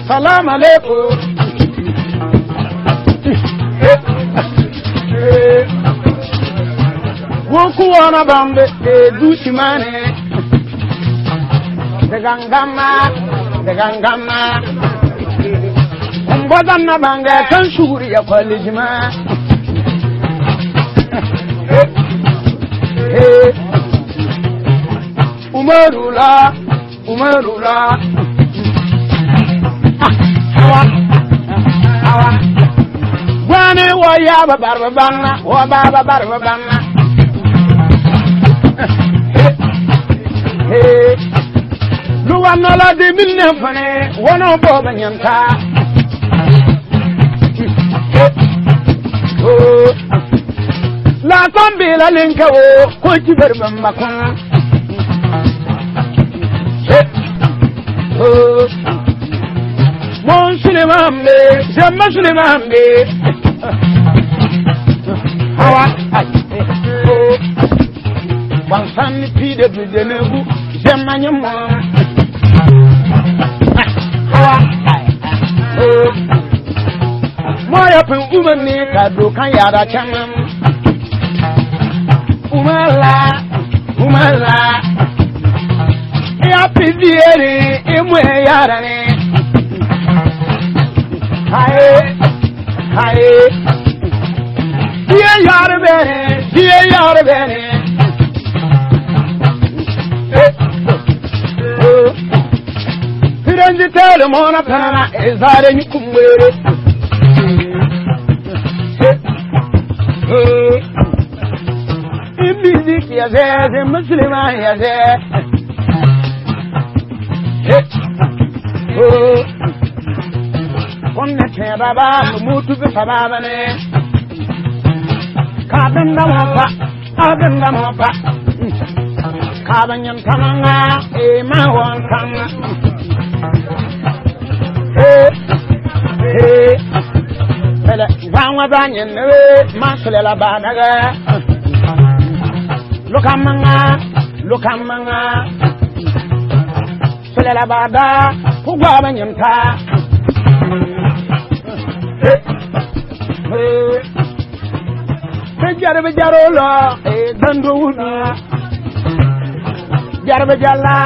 salam alaikum woku wana bambe dushi mane degangama mbodan na banga kan shuri ya kwalijima umarula hawa gwani wa ya babar banna wa baba barba banna luwana la de minne fane wono boba nyanta la tombe la lenka wo ko ci barba makon mon Suleiman be jamma Suleiman be hawa wansan pide de nebu jamma nyamo hawa moya pen umani ka do kan yara chamam umala ya pidiere imwe yara ne haye diye yar bene piranji tele mona panana ezare ni kumwere ibiziki ya zeze muslima ya zeze onne te baba mutu be baba ne kadanda mopa kabanyan tamanga e ma won kanga bele banwa banyen ne masule la banaga lukamanga sule la bada kugwa banyen ta jarbe jarola dando wudu jarbe jalla